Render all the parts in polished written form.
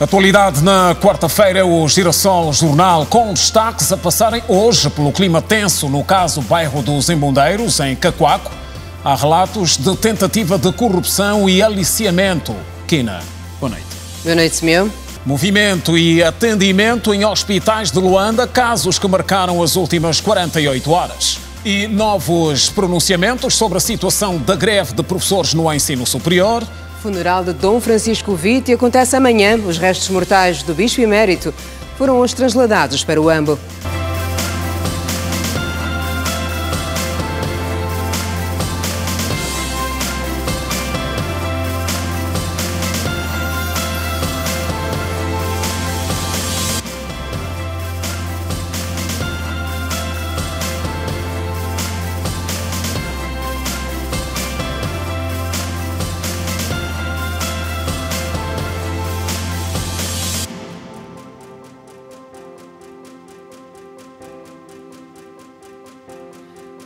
Atualidade na quarta-feira, o Girassol Jornal com destaques a passarem hoje pelo clima tenso no caso bairro dos Embondeiros, em Cacoaco. Há relatos de tentativa de corrupção e aliciamento. Quina, boa noite. Boa noite, Simeão. Movimento e atendimento em hospitais de Luanda, casos que marcaram as últimas 48 horas. E novos pronunciamentos sobre a situação da greve de professores no ensino superior. Funeral de Dom Francisco Vite acontece amanhã. Os restos mortais do Bispo Emérito foram hoje transladados para o Ambo.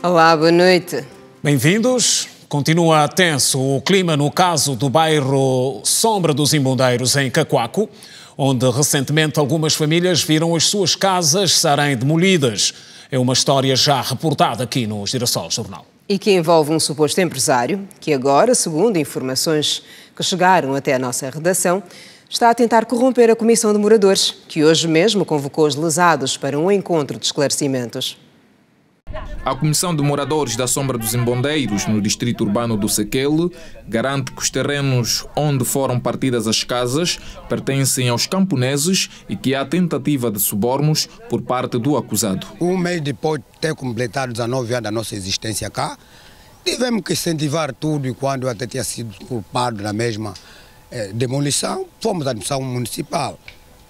Olá, boa noite. Bem-vindos. Continua tenso o clima no caso do bairro Sombra dos Embondeiros, em Cacoaco, onde recentemente algumas famílias viram as suas casas serem demolidas. É uma história já reportada aqui no Girassol Jornal. E que envolve um suposto empresário que agora, segundo informações que chegaram até a nossa redação, está a tentar corromper a Comissão de Moradores, que hoje mesmo convocou os lesados para um encontro de esclarecimentos. A Comissão de Moradores da Sombra dos Embondeiros, no distrito urbano do Sequele, garante que os terrenos onde foram partidas as casas pertencem aos camponeses e que há tentativa de subornos por parte do acusado. Um mês depois de ter completado 19 anos da nossa existência cá, tivemos que incentivar tudo e quando eu até tinha sido culpado na mesma demolição, fomos à administração municipal.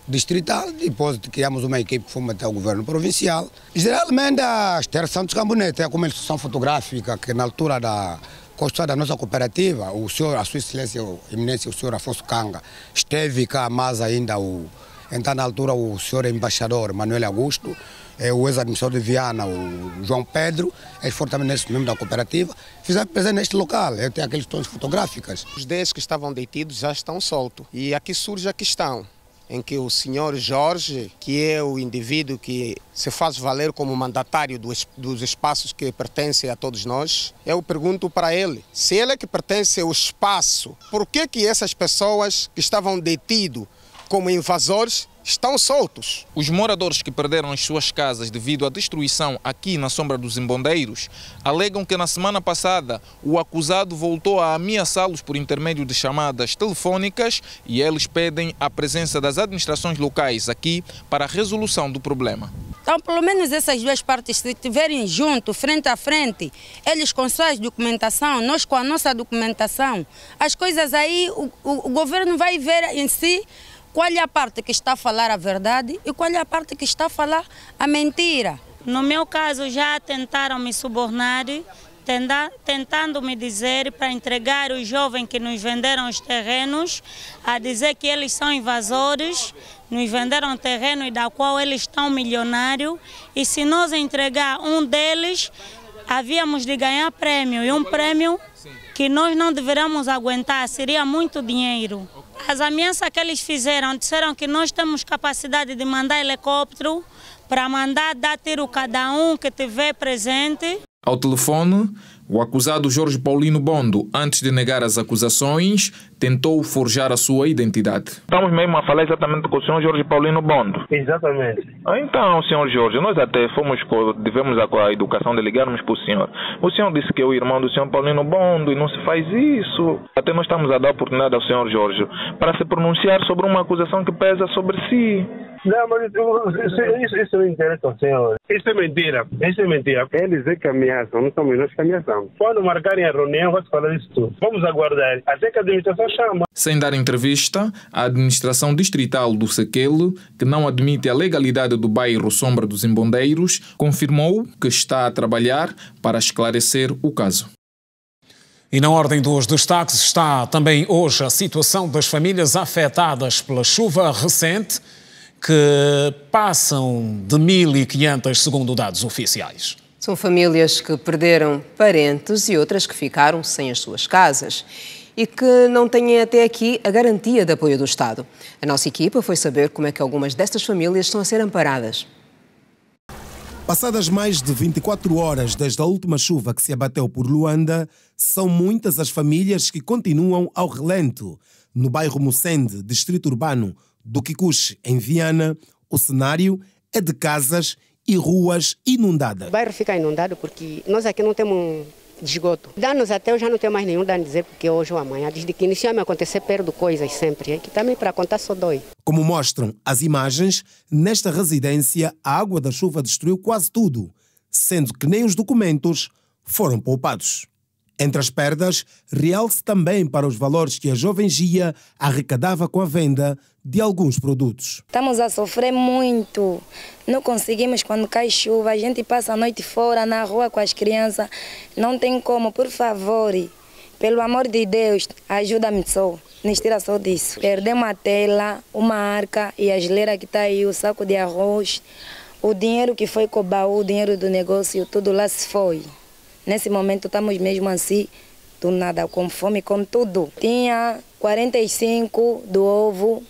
Distrital, depois criamos uma equipe que fomos até o governo provincial. Geralmente as terras são dos camponeses, tem a comercialização fotográfica que na altura da construção da nossa cooperativa, o senhor, a sua excelência, eminência, o senhor Afonso Kanga, esteve cá mais ainda, então na altura o senhor embaixador Manuel Augusto, o ex-administrador de Viana, o João Pedro, eles foram também nesse membro da cooperativa, fizeram presente neste local, eu tenho aqueles tons fotográficas. Os 10 que estavam detidos já estão soltos e aqui surge a questão em que o senhor Jorge, que é o indivíduo que se faz valer como mandatário dos espaços que pertencem a todos nós, eu pergunto para ele, se ele é que pertence ao espaço, por que essas pessoas que estavam detidos como invasores estão soltos? Os moradores que perderam as suas casas devido à destruição aqui na Sombra dos Embondeiros alegam que na semana passada o acusado voltou a ameaçá-los por intermédio de chamadas telefônicas e eles pedem a presença das administrações locais aqui para a resolução do problema. Então, pelo menos essas duas partes, se estiverem juntos, frente a frente, eles com suas documentação, nós com a nossa documentação, as coisas aí, o governo vai ver em si qual é a parte que está a falar a verdade e qual é a parte que está a falar a mentira. No meu caso, já tentaram me subornar, tentando me dizer para entregar os jovens que nos venderam os terrenos, a dizer que eles são invasores, nos venderam terreno e da qual eles estão milionários, e se nós entregar um deles, havíamos de ganhar prêmio, e um prêmio que nós não deveríamos aguentar, seria muito dinheiro. As ameaças que eles fizeram, disseram que nós temos capacidade de mandar helicóptero para mandar dar tiro cada um que tiver presente. Ao telefone, o acusado Jorge Paulino Bondo, antes de negar as acusações, tentou forjar a sua identidade. Estamos mesmo a falar exatamente com o senhor Jorge Paulino Bondo. Exatamente. Então, senhor Jorge, nós até tivemos a educação de ligarmos para o senhor. O senhor disse que é o irmão do senhor Paulino Bondo e não se faz isso. Até nós estamos a dar oportunidade ao senhor Jorge para se pronunciar sobre uma acusação que pesa sobre si. Não, mas isso não interessa ao senhor. Isso é mentira. Isso é mentira. Eles é que ameaçam, não somos nós que ameaçamos. Quando marcarem a reunião, vai se falar isso tudo. Vamos aguardar até que a administração chama. Sem dar entrevista, a administração distrital do Sequele, que não admite a legalidade do bairro Sombra dos Embondeiros, confirmou que está a trabalhar para esclarecer o caso. E na ordem dos destaques está também hoje a situação das famílias afetadas pela chuva recente, que passam de 1.500, segundo dados oficiais. São famílias que perderam parentes e outras que ficaram sem as suas casas. e que não têm até aqui a garantia de apoio do Estado. A nossa equipa foi saber como é que algumas destas famílias estão a ser amparadas. Passadas mais de 24 horas desde a última chuva que se abateu por Luanda, são muitas as famílias que continuam ao relento. No bairro Mucende, distrito urbano do Kikuchi, em Viana, o cenário é de casas e ruas inundadas. O bairro fica inundado porque nós aqui não temos de esgoto. Danos até eu já não tenho mais nenhum dano a dizer, porque hoje ou amanhã, desde que iniciou a me acontecer, perdo coisas sempre, que também para contar só dói. Como mostram as imagens, nesta residência a água da chuva destruiu quase tudo, sendo que nem os documentos foram poupados. Entre as perdas, realce também para os valores que a jovem Gia arrecadava com a venda de alguns produtos. Estamos a sofrer muito, não conseguimos quando cai chuva, a gente passa a noite fora, na rua com as crianças, não tem como, por favor, pelo amor de Deus, ajuda-me só, nos tira só disso. Perdemos a tela, uma arca e a geleira que está aí, o saco de arroz, o dinheiro que foi com o baú, o dinheiro do negócio, tudo lá se foi. Nesse momento estamos mesmo assim, do nada, com fome, com tudo. Tinha 45 do ovo,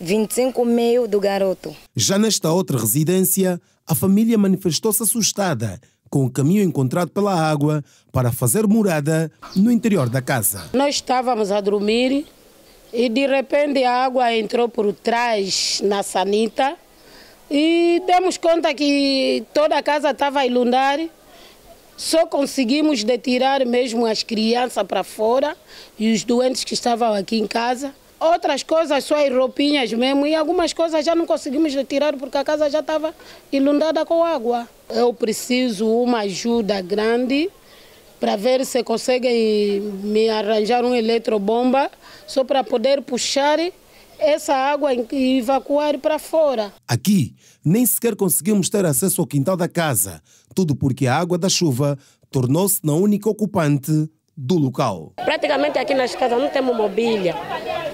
25 mil do garoto. Já nesta outra residência, a família manifestou-se assustada com o caminho encontrado pela água para fazer morada no interior da casa. Nós estávamos a dormir e de repente a água entrou por trás na sanita e demos conta que toda a casa estava a inundar. Só conseguimos tirar mesmo as crianças para fora e os doentes que estavam aqui em casa. Outras coisas, só as roupinhas mesmo, e algumas coisas já não conseguimos retirar porque a casa já estava inundada com água. Eu preciso uma ajuda grande para ver se conseguem me arranjar uma eletrobomba só para poder puxar essa água e evacuar para fora. Aqui, nem sequer conseguimos ter acesso ao quintal da casa, tudo porque a água da chuva tornou-se na única ocupante do local. Praticamente aqui nas casas não temos mobília,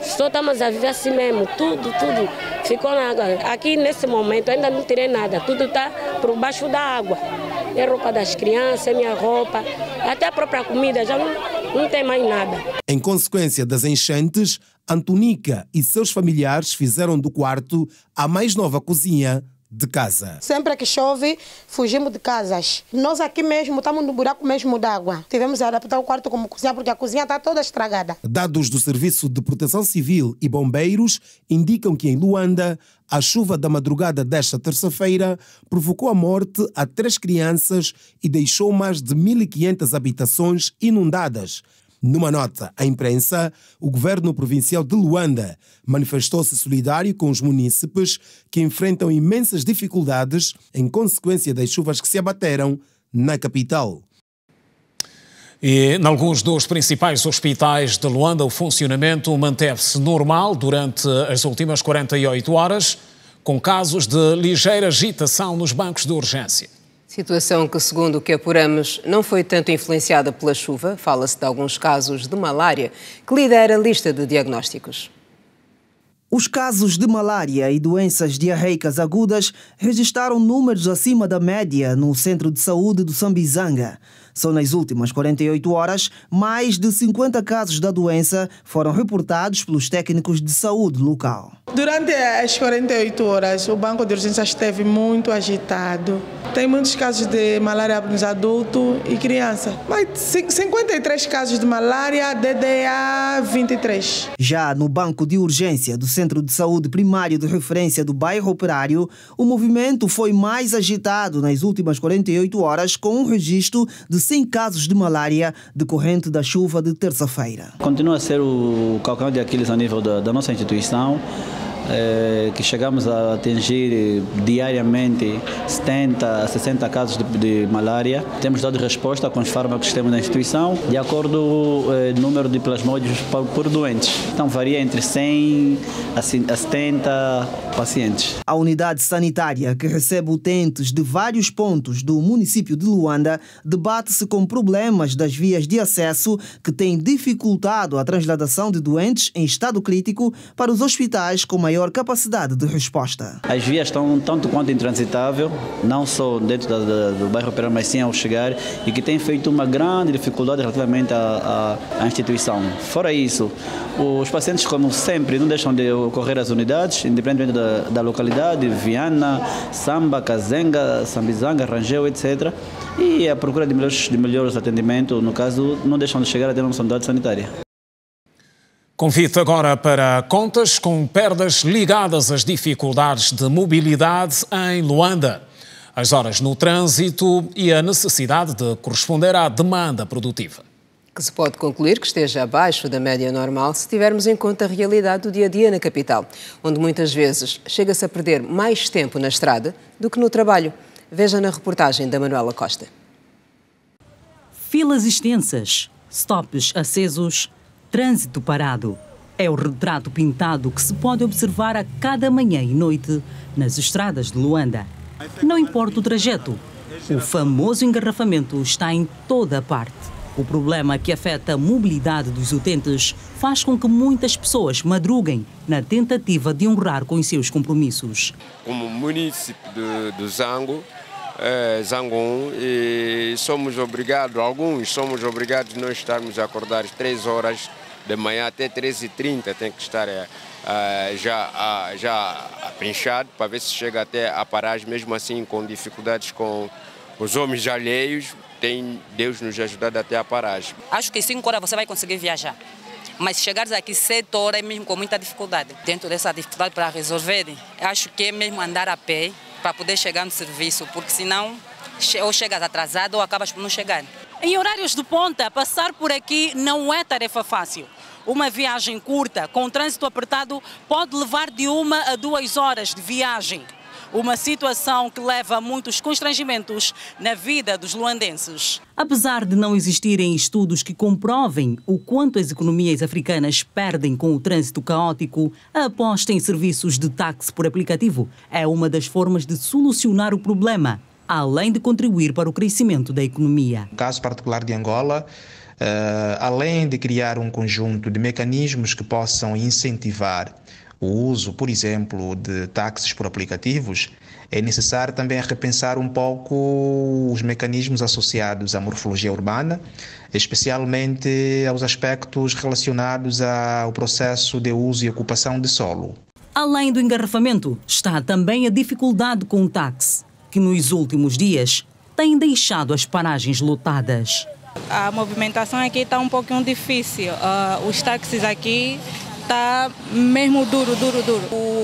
só estamos a viver assim mesmo, tudo ficou na água. Aqui nesse momento ainda não tirei nada, tudo está por baixo da água. É roupa das crianças, é minha roupa, até a própria comida já não tem mais nada. Em consequência das enchentes, Antonica e seus familiares fizeram do quarto a mais nova cozinha de casa. Sempre que chove, fugimos de casas. Nós aqui mesmo estamos no buraco mesmo d'água. Tivemos a adaptar o quarto como cozinha porque a cozinha está toda estragada. Dados do Serviço de Proteção Civil e Bombeiros indicam que em Luanda, a chuva da madrugada desta terça-feira provocou a morte a 3 crianças e deixou mais de 1.500 habitações inundadas. Numa nota à imprensa, o governo provincial de Luanda manifestou-se solidário com os munícipes que enfrentam imensas dificuldades em consequência das chuvas que se abateram na capital. E em alguns dos principais hospitais de Luanda, o funcionamento manteve-se normal durante as últimas 48 horas, com casos de ligeira agitação nos bancos de urgência. Situação que, segundo o que apuramos, não foi tanto influenciada pela chuva. Fala-se de alguns casos de malária, que lidera a lista de diagnósticos. Os casos de malária e doenças diarreicas agudas registraram números acima da média no Centro de Saúde do Sambizanga. Só nas últimas 48 horas, mais de 50 casos da doença foram reportados pelos técnicos de saúde local. Durante as 48 horas, o banco de urgências esteve muito agitado. Tem muitos casos de malária nos adultos e crianças. Mas 53 casos de malária, DDA 23. Já no banco de urgência do Centro de Saúde Primário de Referência do Bairro Operário, o movimento foi mais agitado nas últimas 48 horas, com um registro de 100 casos de malária decorrente da chuva de terça-feira. Continua a ser o calcanhar de Aquiles a nível da nossa instituição, que chegamos a atingir diariamente 70 a 60 casos de malária. Temos dado resposta com os fármacos que temos na instituição, de acordo com o número de plasmódios por doentes. Então varia entre 100 a 70 pacientes. A unidade sanitária, que recebe utentes de vários pontos do município de Luanda, debate-se com problemas das vias de acesso que têm dificultado a transladação de doentes em estado crítico para os hospitais com maior maior capacidade de resposta. As vias estão tanto quanto intransitável, não só dentro do bairro Pereira, mas sim ao chegar, e que tem feito uma grande dificuldade relativamente à instituição. Fora isso, os pacientes, como sempre, não deixam de ocorrer às unidades, independentemente da localidade, Viana, Samba, Kazenga, Sambizanga, Rangel, etc. E a procura de melhores atendimentos, no caso, não deixam de chegar até a nossa unidade sanitária. Convite agora para contas com perdas ligadas às dificuldades de mobilidade em Luanda, as horas no trânsito e a necessidade de corresponder à demanda produtiva. Que se pode concluir que esteja abaixo da média normal se tivermos em conta a realidade do dia-a-dia na capital, onde muitas vezes chega-se a perder mais tempo na estrada do que no trabalho. Veja na reportagem da Manuela Costa. Filas extensas, stops acesos, trânsito parado. É o retrato pintado que se pode observar a cada manhã e noite nas estradas de Luanda. Não importa o trajeto, o famoso engarrafamento está em toda a parte. O problema que afeta a mobilidade dos utentes faz com que muitas pessoas madruguem na tentativa de honrar com os seus compromissos. Como município do Zango, Zangon, e alguns somos obrigados a não estarmos a acordar às 3 horas de manhã até 13h30, tem que estar já apinchado para ver se chega até a paragem, mesmo assim com dificuldades com os homens alheios, tem Deus nos ajudado até a paragem. Acho que 5 horas você vai conseguir viajar, mas se chegares aqui 7 horas é mesmo com muita dificuldade. Dentro dessa dificuldade para resolver, acho que é mesmo andar a pé, para poder chegar no serviço, porque senão ou chegas atrasado ou acabas por não chegar. Em horários de ponta, passar por aqui não é tarefa fácil. Uma viagem curta, com trânsito apertado, pode levar de 1 a 2 horas de viagem. Uma situação que leva a muitos constrangimentos na vida dos luandenses. Apesar de não existirem estudos que comprovem o quanto as economias africanas perdem com o trânsito caótico, a aposta em serviços de táxi por aplicativo é uma das formas de solucionar o problema, além de contribuir para o crescimento da economia. No caso particular de Angola, além de criar um conjunto de mecanismos que possam incentivar o uso, por exemplo, de táxis por aplicativos, é necessário também repensar um pouco os mecanismos associados à morfologia urbana, especialmente aos aspectos relacionados ao processo de uso e ocupação de solo. Além do engarrafamento, está também a dificuldade com o táxi, que nos últimos dias tem deixado as paragens lotadas. A movimentação aqui está um pouquinho difícil. Os táxis aqui está mesmo duro.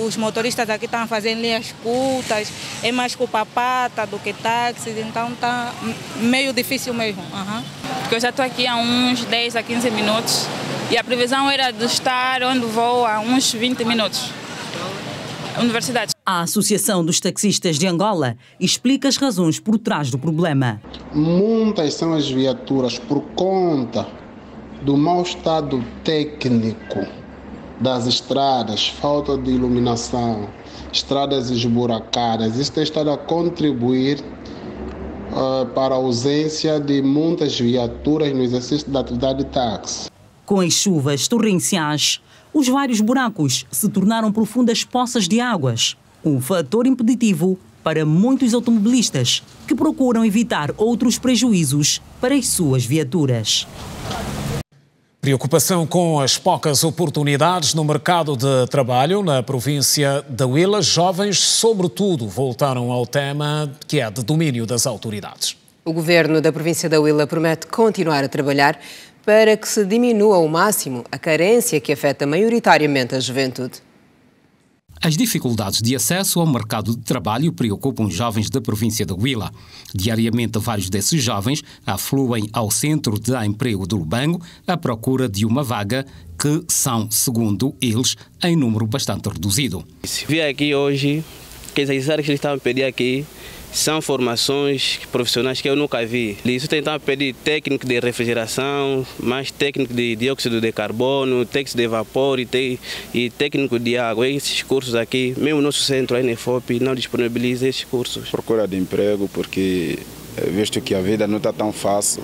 Os motoristas aqui estão fazendo linhas curtas, é mais culpa-pata do que táxis, então está meio difícil mesmo. Porque eu já estou aqui há uns 10 a 15 minutos e a previsão era de estar onde vou há uns 20 minutos. Universidade. A Associação dos Taxistas de Angola explica as razões por trás do problema. Muitas são as viaturas por conta do mau estado técnico das estradas, falta de iluminação, estradas esburacadas. Isso tem estado a contribuir para a ausência de muitas viaturas no exercício da atividade de táxi. Com as chuvas torrenciais, os vários buracos se tornaram profundas poças de águas, um fator impeditivo para muitos automobilistas que procuram evitar outros prejuízos para as suas viaturas. Preocupação com as poucas oportunidades no mercado de trabalho na província da Huila. Jovens, sobretudo, voltaram ao tema que é de domínio das autoridades. O governo da província da Huila promete continuar a trabalhar para que se diminua ao máximo a carência que afeta maioritariamente a juventude. As dificuldades de acesso ao mercado de trabalho preocupam os jovens da província da Huila. Diariamente, vários desses jovens afluem ao centro de emprego do Lubango à procura de uma vaga que são, segundo eles, em número bastante reduzido. Se vi aqui hoje, que as áreas que eles estavam a pedir aqui são formações profissionais que eu nunca vi. Isso tentava pedir técnico de refrigeração, mais técnico de dióxido de carbono, técnico de vapor e técnico de água. Esses cursos aqui, mesmo o nosso centro, a NFOP, não disponibiliza esses cursos. Procura de emprego, porque visto que a vida não está tão fácil,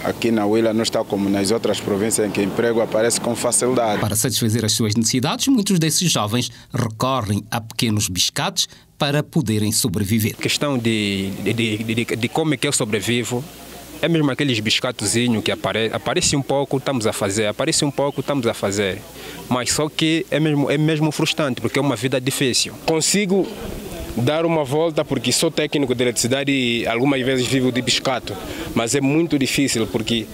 aqui na Huila não está como nas outras províncias em que o emprego aparece com facilidade. Para satisfazer as suas necessidades, muitos desses jovens recorrem a pequenos biscates para poderem sobreviver. A questão de como é que eu sobrevivo é mesmo aqueles biscatozinhos que aparece um pouco, estamos a fazer, aparece um pouco, estamos a fazer. Mas só que é mesmo frustrante, porque é uma vida difícil. Consigo dar uma volta porque sou técnico de eletricidade e algumas vezes vivo de biscato, mas é muito difícil porque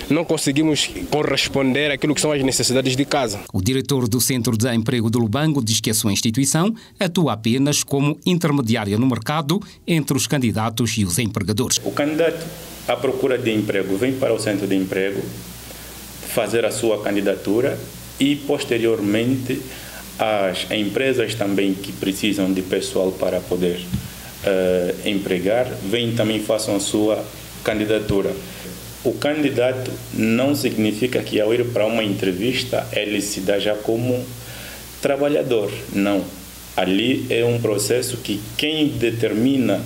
não conseguimos corresponder àquilo que são as necessidades de casa. O diretor do Centro de Emprego do Lubango diz que a sua instituição atua apenas como intermediária no mercado entre os candidatos e os empregadores. O candidato à procura de emprego vem para o Centro de Emprego fazer a sua candidatura e, posteriormente, as empresas também que precisam de pessoal para poder empregar, vêm também façam a sua candidatura. O candidato não significa que ao ir para uma entrevista ele se dá já como trabalhador, não. Ali é um processo que quem determina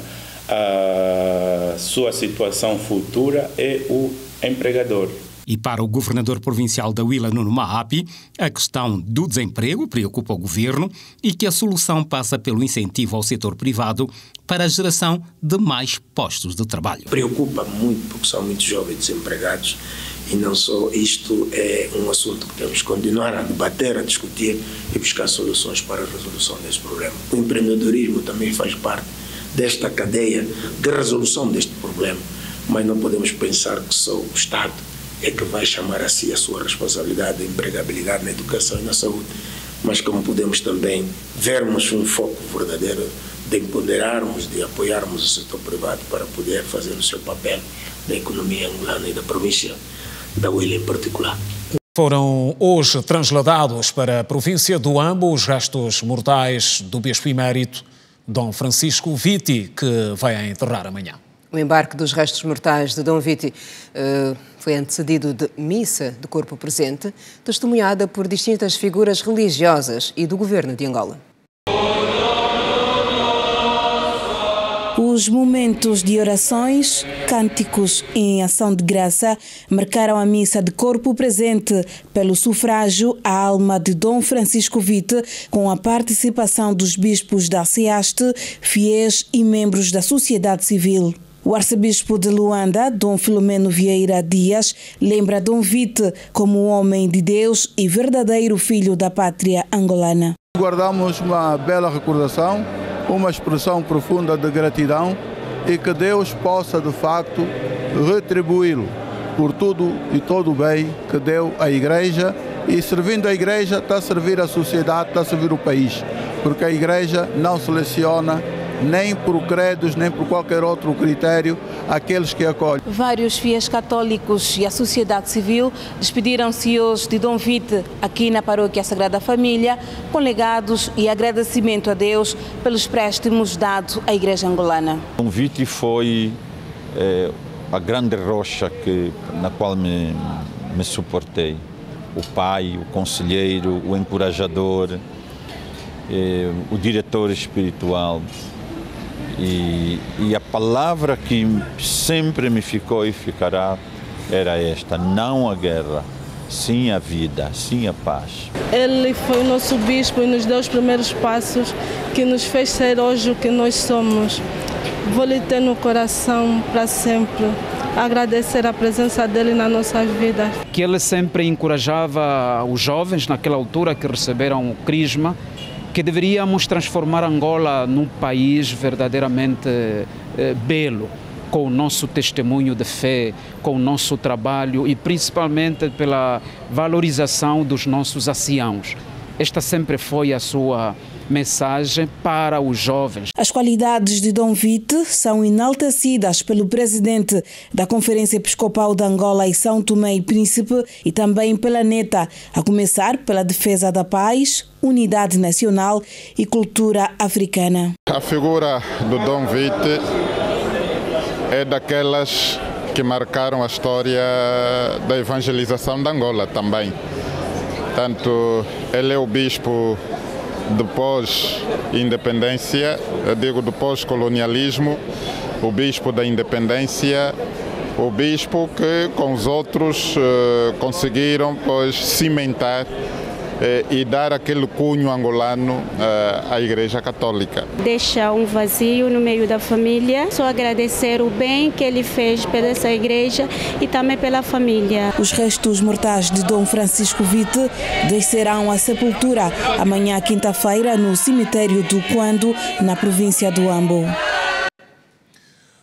a sua situação futura é o empregador. E para o governador provincial da Huila, Nuno Maapi, a questão do desemprego preocupa o governo e que a solução passa pelo incentivo ao setor privado para a geração de mais postos de trabalho. Preocupa muito porque são muitos jovens desempregados e não só isto é um assunto que temos que continuar a debater, a discutir e buscar soluções para a resolução desse problema. O empreendedorismo também faz parte desta cadeia de resolução deste problema, mas não podemos pensar que só o Estado é que vai chamar a si a sua responsabilidade de empregabilidade na educação e na saúde, mas como podemos também vermos um foco verdadeiro de empoderarmos, de apoiarmos o setor privado para poder fazer o seu papel na economia angolana e da província da Huila em particular. Foram hoje transladados para a província do Ambo os restos mortais do bispo emérito Dom Francisco Viti, que vai enterrar amanhã. O embarque dos restos mortais de Dom Viti foi antecedido de missa de corpo presente, testemunhada por distintas figuras religiosas e do governo de Angola. Os momentos de orações, cânticos em ação de graça marcaram a missa de corpo presente pelo sufrágio à alma de Dom Francisco Viti, com a participação dos bispos da SEASTE, fiéis e membros da sociedade civil. O arcebispo de Luanda, Dom Filomeno Vieira Dias, lembra Dom Viti como um homem de Deus e verdadeiro filho da pátria angolana. Guardamos uma bela recordação, uma expressão profunda de gratidão e que Deus possa, de facto, retribuí-lo por tudo e todo o bem que deu à Igreja, e servindo a Igreja está a servir a sociedade, está a servir o país, porque a Igreja não seleciona nem por credos, nem por qualquer outro critério, aqueles que acolhem. Vários fiéis católicos e a sociedade civil despediram-se hoje de Dom Viti aqui na paróquia Sagrada Família, com legados e agradecimento a Deus pelos préstimos dados à Igreja angolana. Dom Viti foi a grande rocha na qual me suportei. O pai, o conselheiro, o encorajador, o diretor espiritual. E a palavra que sempre me ficou e ficará era esta: não a guerra, sim a vida, sim a paz. Ele foi o nosso bispo e nos deu os primeiros passos que nos fez ser hoje o que nós somos. Vou lhe ter no coração para sempre, agradecer a presença dele nas nossas vidas. Que ele sempre encorajava os jovens naquela altura que receberam o crisma, que deveríamos transformar Angola num país verdadeiramente belo, com o nosso testemunho de fé, com o nosso trabalho e principalmente pela valorização dos nossos anciãos. Esta sempre foi a sua mensagem para os jovens. As qualidades de Dom Viti são enaltecidas pelo presidente da Conferência Episcopal de Angola e São Tomé e Príncipe e também pela neta, a começar pela defesa da paz, unidade nacional e cultura africana. A figura do Dom Viti é daquelas que marcaram a história da evangelização de Angola também. Tanto ele é o bispo do pós-independência, eu digo do pós-colonialismo, o bispo da independência, o bispo que com os outros conseguiram pois cimentar e dar aquele cunho angolano à Igreja Católica. Deixa um vazio no meio da família, só agradecer o bem que ele fez pela essa igreja e também pela família. Os restos mortais de Dom Francisco Witte descerão à sepultura amanhã, quinta-feira, no cemitério do Quando, na província do Ambo.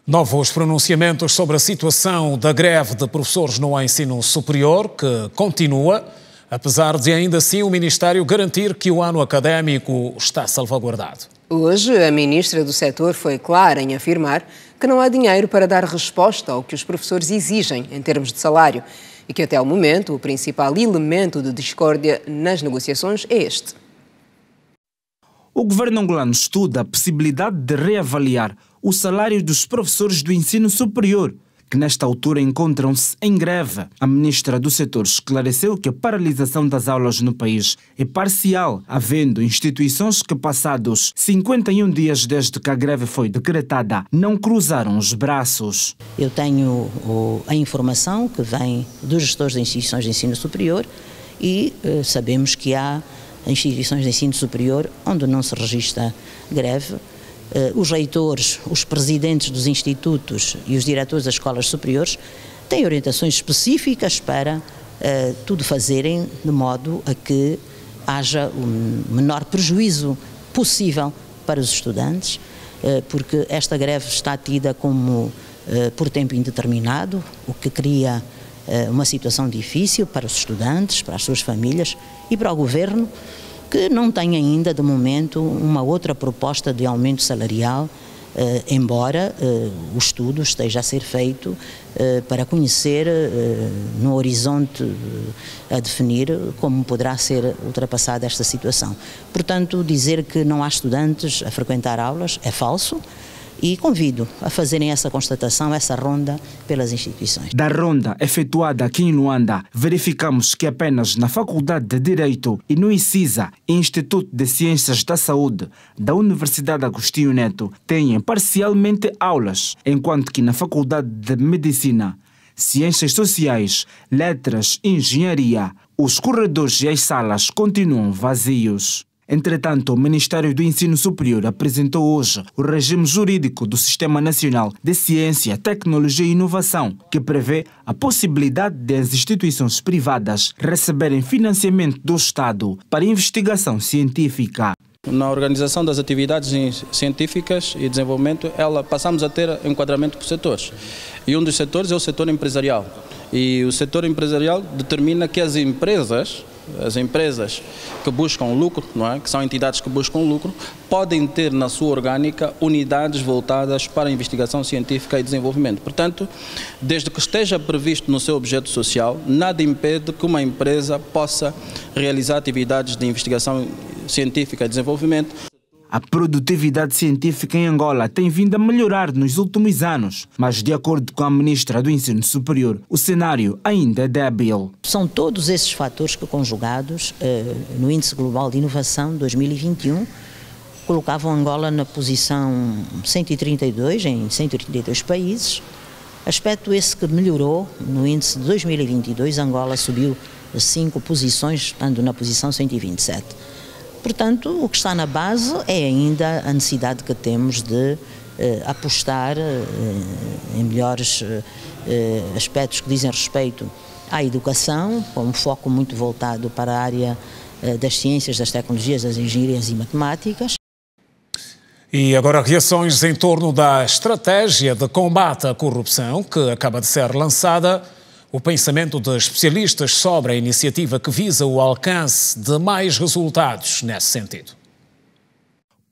Novos pronunciamentos sobre a situação da greve de professores no ensino superior, que continua, apesar de ainda assim o Ministério garantir que o ano académico está salvaguardado. Hoje, a ministra do setor foi clara em afirmar que não há dinheiro para dar resposta ao que os professores exigem em termos de salário e que até o momento o principal elemento de discórdia nas negociações é este. O governo angolano estuda a possibilidade de reavaliar o salário dos professores do ensino superior, que nesta altura encontram-se em greve. A ministra do setor esclareceu que a paralisação das aulas no país é parcial, havendo instituições que, passados 51 dias desde que a greve foi decretada, não cruzaram os braços. Eu tenho a informação que vem dos gestores de instituições de ensino superior e sabemos que há instituições de ensino superior onde não se registra greve. Os reitores, os presidentes dos institutos e os diretores das escolas superiores têm orientações específicas para tudo fazerem de modo a que haja o menor prejuízo possível para os estudantes, porque esta greve está tida como por tempo indeterminado, o que cria uma situação difícil para os estudantes, para as suas famílias e para o governo, que não tem ainda, de momento, uma outra proposta de aumento salarial, embora o estudo esteja a ser feito para conhecer no horizonte a definir como poderá ser ultrapassada esta situação. Portanto, dizer que não há estudantes a frequentar aulas é falso. E convido a fazerem essa constatação, essa ronda pelas instituições. Da ronda efetuada aqui em Luanda, verificamos que apenas na Faculdade de Direito e no ICISA, Instituto de Ciências da Saúde da Universidade Agostinho Neto, têm parcialmente aulas, enquanto que na Faculdade de Medicina, Ciências Sociais, Letras e Engenharia, os corredores e as salas continuam vazios. Entretanto, o Ministério do Ensino Superior apresentou hoje o regime jurídico do Sistema Nacional de Ciência, Tecnologia e Inovação, que prevê a possibilidade de as instituições privadas receberem financiamento do Estado para investigação científica. Na organização das atividades científicas e desenvolvimento, passamos a ter enquadramento por setores. E um dos setores é o setor empresarial. E o setor empresarial determina que as empresas que buscam lucro, não é? Que são entidades que buscam lucro, podem ter na sua orgânica unidades voltadas para a investigação científica e desenvolvimento. Portanto, desde que esteja previsto no seu objeto social, nada impede que uma empresa possa realizar atividades de investigação científica e desenvolvimento. A produtividade científica em Angola tem vindo a melhorar nos últimos anos, mas de acordo com a ministra do Ensino Superior, o cenário ainda é débil. São todos esses fatores que, conjugados no Índice Global de Inovação 2021, colocavam Angola na posição 132 em 132 países. Aspecto esse que melhorou no índice de 2022, Angola subiu 5 posições, estando na posição 127. Portanto, o que está na base é ainda a necessidade que temos de apostar em melhores aspectos que dizem respeito à educação, com um foco muito voltado para a área das ciências, das tecnologias, das engenharias e matemáticas. E agora reações em torno da estratégia de combate à corrupção que acaba de ser lançada. O pensamento de especialistas sobre a iniciativa que visa o alcance de mais resultados nesse sentido.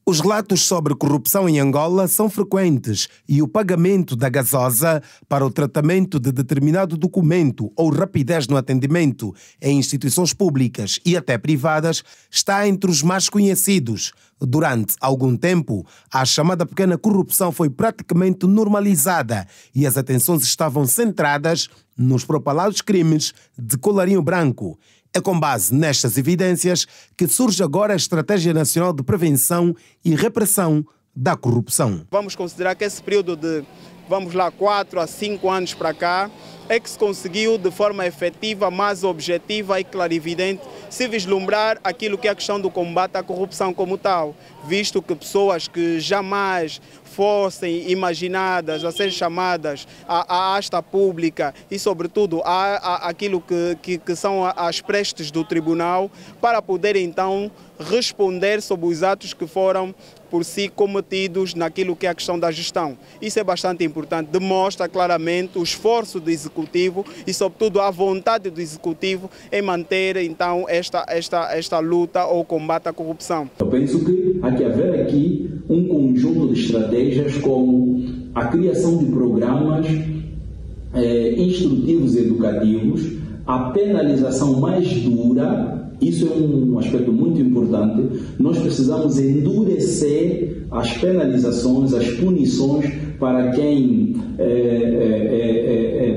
Os relatos sobre corrupção em Angola são frequentes e o pagamento da gasosa para o tratamento de determinado documento ou rapidez no atendimento em instituições públicas e até privadas está entre os mais conhecidos. Durante algum tempo, a chamada pequena corrupção foi praticamente normalizada e as atenções estavam centradas nos propalados crimes de colarinho branco. É com base nestas evidências que surge agora a Estratégia Nacional de Prevenção e Repressão da corrupção. Vamos considerar que esse período de, 4 a 5 anos para cá, é que se conseguiu de forma efetiva, mais objetiva e clarividente se vislumbrar aquilo que é a questão do combate à corrupção como tal, visto que pessoas que jamais fossem imaginadas a ser chamadas à asta pública e, sobretudo, aquilo que são as prestes do tribunal, para poder então responder sobre os atos que foram por si cometidos naquilo que é a questão da gestão. Isso é bastante importante, demonstra claramente o esforço do Executivo e, sobretudo, a vontade do Executivo em manter então esta luta ou combate à corrupção. Eu penso que há que haver aqui um conjunto de estratégias como a criação de programas instrutivos e educativos, a penalização mais dura. Isso é um aspecto muito importante. Nós precisamos endurecer as penalizações, as punições para quem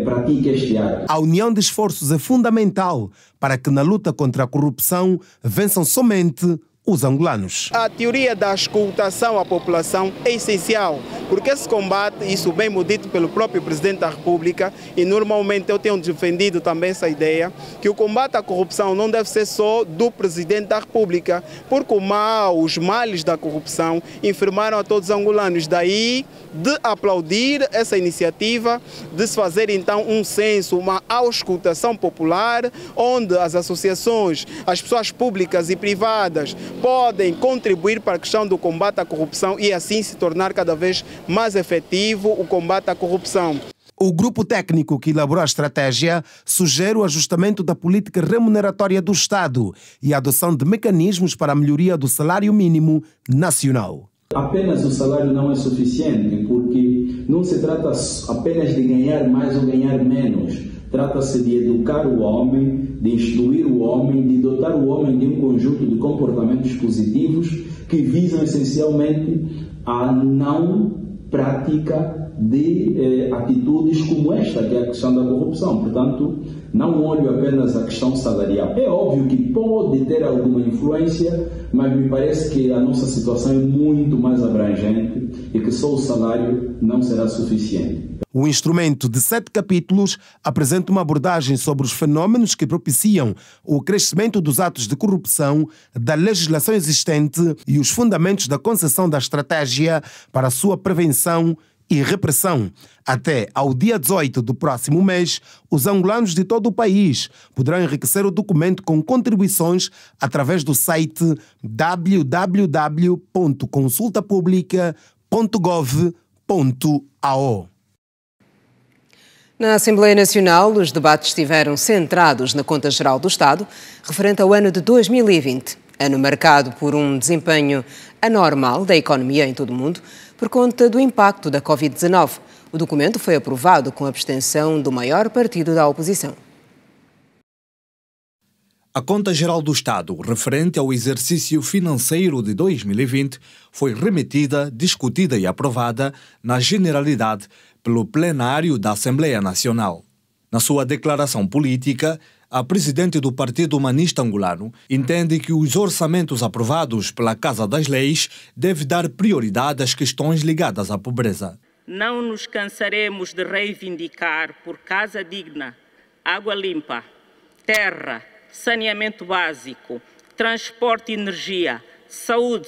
pratica este ato. A união de esforços é fundamental para que na luta contra a corrupção vençam somente os angolanos. A teoria da escutação à população é essencial, porque esse combate, isso bem dito pelo próprio Presidente da República, e normalmente eu tenho defendido também essa ideia, que o combate à corrupção não deve ser só do Presidente da República, porque os males da corrupção enfermaram a todos os angolanos. Daí de aplaudir essa iniciativa, de se fazer então um censo, uma auscultação popular, onde as associações, as pessoas públicas e privadas podem contribuir para a questão do combate à corrupção e assim se tornar cada vez mais efetivo o combate à corrupção. O grupo técnico que elaborou a estratégia sugere o ajustamento da política remuneratória do Estado e a adoção de mecanismos para a melhoria do salário mínimo nacional. Apenas o salário não é suficiente, porque não se trata apenas de ganhar mais ou ganhar menos. Trata-se de educar o homem, de instruir o homem, de dotar o homem de um conjunto de comportamentos positivos que visam essencialmente a não prática de atitudes como esta, que é a questão da corrupção. Portanto, não olho apenas a questão salarial. É óbvio que pode ter alguma influência, mas me parece que a nossa situação é muito mais abrangente e que só o salário não será suficiente. O instrumento de 7 capítulos apresenta uma abordagem sobre os fenômenos que propiciam o crescimento dos atos de corrupção, da legislação existente e os fundamentos da concessão da estratégia para a sua prevenção e repressão. Até ao dia 18 do próximo mês, os angolanos de todo o país poderão enriquecer o documento com contribuições através do site www.consultapublica.gov.ao. Na Assembleia Nacional, os debates estiveram centrados na Conta Geral do Estado, referente ao ano de 2020, ano marcado por um desempenho anormal da economia em todo o mundo, por conta do impacto da Covid-19. O documento foi aprovado com a abstenção do maior partido da oposição. A Conta Geral do Estado, referente ao exercício financeiro de 2020, foi remetida, discutida e aprovada, na generalidade, pelo plenário da Assembleia Nacional. Na sua declaração política, a presidente do Partido Humanista Angolano entende que os orçamentos aprovados pela Casa das Leis devem dar prioridade às questões ligadas à pobreza. Não nos cansaremos de reivindicar por casa digna, água limpa, terra, saneamento básico, transporte e energia, saúde,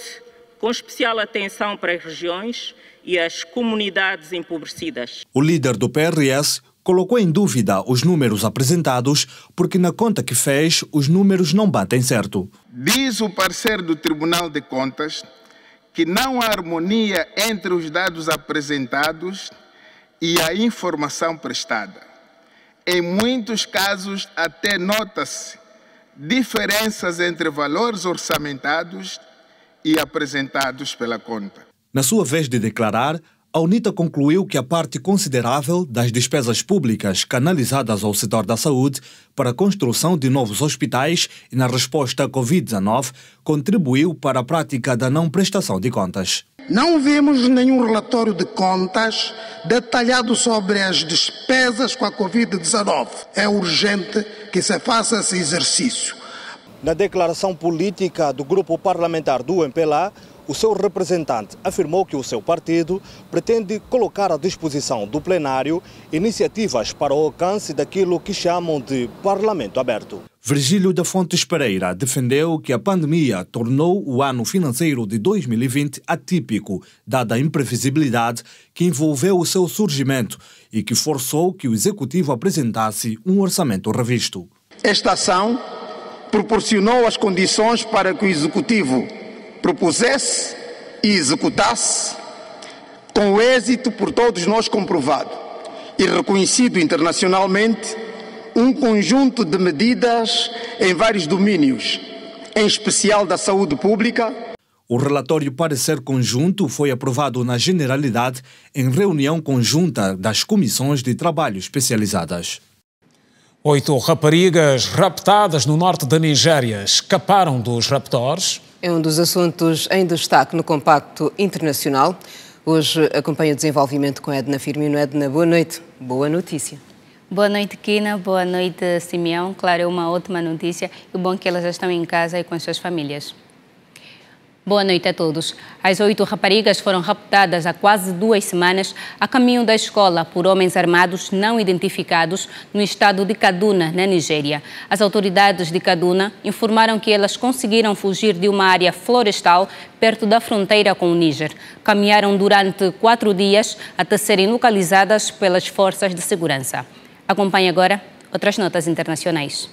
com especial atenção para as regiões e as comunidades empobrecidas. O líder do PRS colocou em dúvida os números apresentados porque na conta que fez os números não batem certo. Diz o parecer do Tribunal de Contas que não há harmonia entre os dados apresentados e a informação prestada. Em muitos casos até nota-se diferenças entre valores orçamentados e apresentados pela conta. Na sua vez de declarar, a UNITA concluiu que a parte considerável das despesas públicas canalizadas ao setor da saúde para a construção de novos hospitais e na resposta à Covid-19 contribuiu para a prática da não prestação de contas. Não vimos nenhum relatório de contas detalhado sobre as despesas com a Covid-19. É urgente que se faça esse exercício. Na declaração política do grupo parlamentar do MPLA, o seu representante afirmou que o seu partido pretende colocar à disposição do plenário iniciativas para o alcance daquilo que chamam de Parlamento Aberto. Virgílio da Fontes Pereira defendeu que a pandemia tornou o ano financeiro de 2020 atípico, dada a imprevisibilidade que envolveu o seu surgimento e que forçou que o Executivo apresentasse um orçamento revisto. Esta ação proporcionou as condições para que o Executivo propusesse e executasse, com o êxito por todos nós comprovado e reconhecido internacionalmente, um conjunto de medidas em vários domínios, em especial da saúde pública. O relatório parecer conjunto foi aprovado na Generalidade em reunião conjunta das comissões de trabalho especializadas. 8 raparigas raptadas no norte da Nigéria escaparam dos raptores. É um dos assuntos em destaque no Compacto Internacional. Hoje acompanha o desenvolvimento com Edna Firmino. Edna, boa noite. Boa notícia. Boa noite, Kina. Boa noite, Simeão. Claro, é uma ótima notícia. E o bom é que elas já estão em casa e com as suas famílias. Boa noite a todos. As 8 raparigas foram raptadas há quase 2 semanas a caminho da escola por homens armados não identificados no estado de Kaduna, na Nigéria. As autoridades de Kaduna informaram que elas conseguiram fugir de uma área florestal perto da fronteira com o Níger. Caminharam durante 4 dias até serem localizadas pelas forças de segurança. Acompanhe agora outras notas internacionais.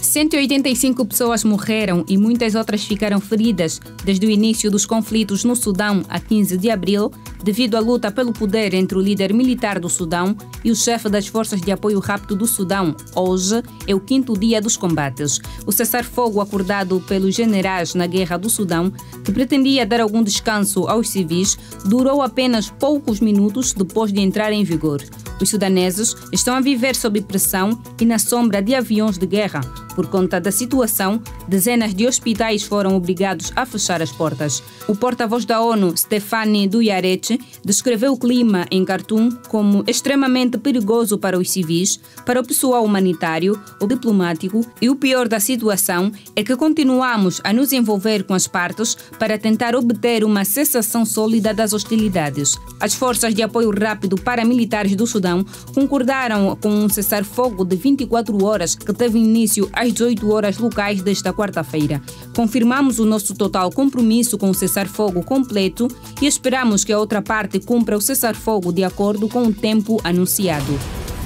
185 pessoas morreram e muitas outras ficaram feridas desde o início dos conflitos no Sudão, a 15 de abril, devido à luta pelo poder entre o líder militar do Sudão e o chefe das Forças de Apoio Rápido do Sudão. Hoje é o 5º dia dos combates. O cessar-fogo acordado pelos generais na Guerra do Sudão, que pretendia dar algum descanso aos civis, durou apenas poucos minutos depois de entrar em vigor. Os sudaneses estão a viver sob pressão e na sombra de aviões de guerra. Por conta da situação, dezenas de hospitais foram obrigados a fechar as portas. O porta-voz da ONU, Stefani Dujarric, descreveu o clima em Khartoum como extremamente perigoso para os civis, para o pessoal humanitário, o diplomático, e o pior da situação é que continuamos a nos envolver com as partes para tentar obter uma cessação sólida das hostilidades. As forças de apoio rápido paramilitares do Sudão concordaram com um cessar-fogo de 24 horas que teve início às 18 horas locais desta quarta-feira. Confirmamos o nosso total compromisso com o cessar-fogo completo e esperamos que a outra parte cumpra o cessar-fogo de acordo com o tempo anunciado.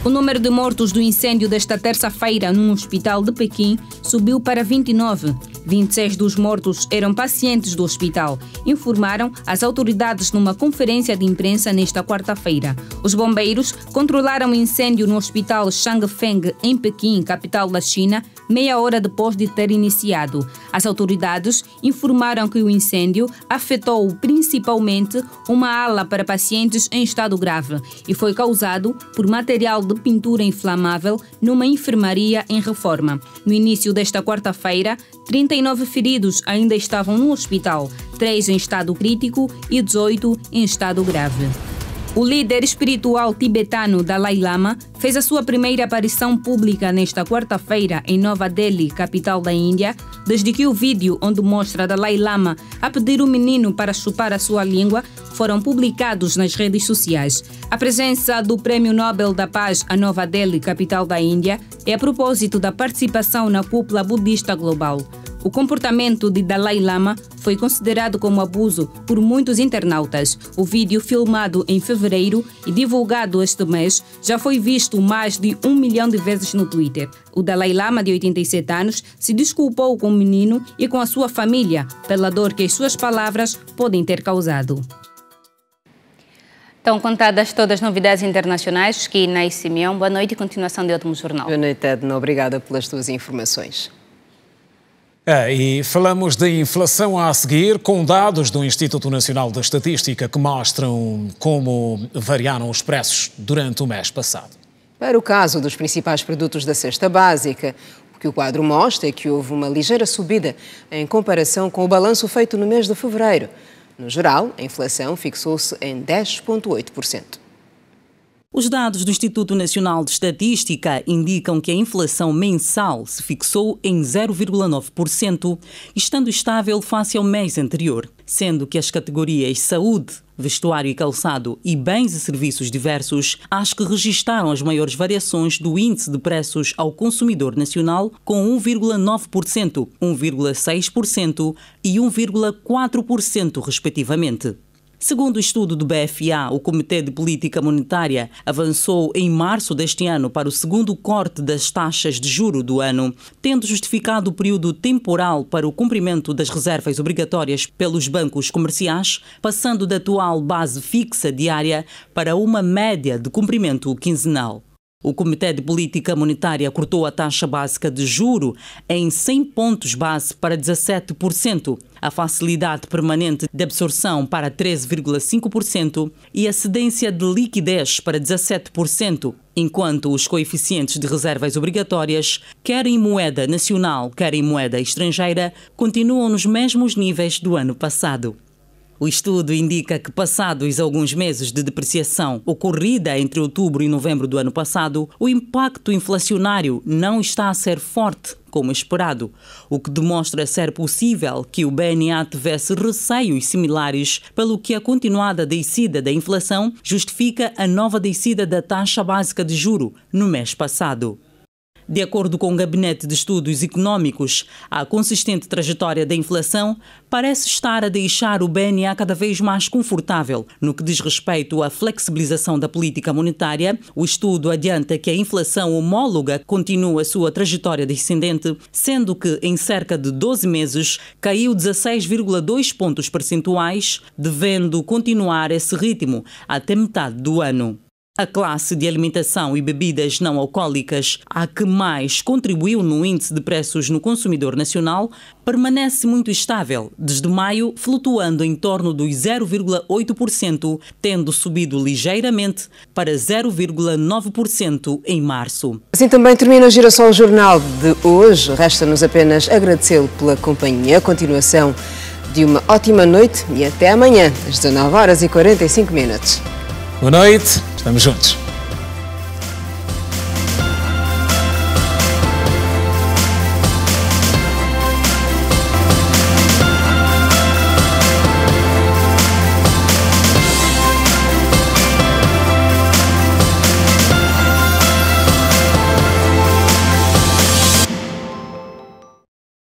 O número de mortos do incêndio desta terça-feira num hospital de Pequim subiu para 29. 26 dos mortos eram pacientes do hospital, informaram as autoridades numa conferência de imprensa nesta quarta-feira. Os bombeiros controlaram o incêndio no hospital Changfeng, em Pequim, capital da China, meia hora depois de ter iniciado. As autoridades informaram que o incêndio afetou principalmente uma ala para pacientes em estado grave e foi causado por material de pintura inflamável numa enfermaria em reforma. No início desta quarta-feira, 39 feridos ainda estavam no hospital, 3 em estado crítico e 18 em estado grave. O líder espiritual tibetano Dalai Lama fez a sua primeira aparição pública nesta quarta-feira em Nova Delhi, capital da Índia, desde que o vídeo onde mostra Dalai Lama a pedir o menino para chupar a sua língua foram publicados nas redes sociais. A presença do Prêmio Nobel da Paz a Nova Delhi, capital da Índia, é a propósito da participação na cúpula budista global. O comportamento de Dalai Lama foi considerado como abuso por muitos internautas. O vídeo, filmado em fevereiro e divulgado este mês, já foi visto mais de 1 milhão de vezes no Twitter. O Dalai Lama, de 87 anos, se desculpou com o menino e com a sua família pela dor que as suas palavras podem ter causado. Estão contadas todas as novidades internacionais. Kina e Simeão, boa noite e continuação de ótimo jornal. Boa noite, Edna. Obrigada pelas tuas informações. E falamos de inflação a seguir, com dados do Instituto Nacional de Estatística que mostram como variaram os preços durante o mês passado. Para o caso dos principais produtos da cesta básica, o que o quadro mostra é que houve uma ligeira subida em comparação com o balanço feito no mês de fevereiro. No geral, a inflação fixou-se em 10,8%. Os dados do Instituto Nacional de Estatística indicam que a inflação mensal se fixou em 0,9%, estando estável face ao mês anterior, sendo que as categorias saúde, vestuário e calçado e bens e serviços diversos as que registaram as maiores variações do índice de preços ao consumidor nacional, com 1,9%, 1,6% e 1,4% respectivamente. Segundo o estudo do BFA, o Comitê de Política Monetária avançou em março deste ano para o segundo corte das taxas de juro do ano, tendo justificado o período temporal para o cumprimento das reservas obrigatórias pelos bancos comerciais, passando da atual base fixa diária para uma média de cumprimento quinzenal. O Comitê de Política Monetária cortou a taxa básica de juro em 100 pontos base para 17%, a facilidade permanente de absorção para 13,5% e a cedência de liquidez para 17%, enquanto os coeficientes de reservas obrigatórias, quer em moeda nacional, quer em moeda estrangeira, continuam nos mesmos níveis do ano passado. O estudo indica que, passados alguns meses de depreciação ocorrida entre outubro e novembro do ano passado, o impacto inflacionário não está a ser forte como esperado, o que demonstra ser possível que o BNA tivesse receios similares, pelo que a continuada descida da inflação justifica a nova descida da taxa básica de juro no mês passado. De acordo com o Gabinete de Estudos Econômicos, a consistente trajetória da inflação parece estar a deixar o BNA cada vez mais confortável. No que diz respeito à flexibilização da política monetária, o estudo adianta que a inflação homóloga continua a sua trajetória descendente, sendo que em cerca de 12 meses caiu 16,2 pontos percentuais, devendo continuar esse ritmo até metade do ano. A classe de alimentação e bebidas não alcoólicas, a que mais contribuiu no índice de preços no consumidor nacional, permanece muito estável, desde maio flutuando em torno dos 0,8%, tendo subido ligeiramente para 0,9% em março. Assim também termina o Girassol Jornal de hoje. Resta-nos apenas agradecê-lo pela companhia. A continuação de uma ótima noite e até amanhã, às 19h45. Boa noite, estamos juntos.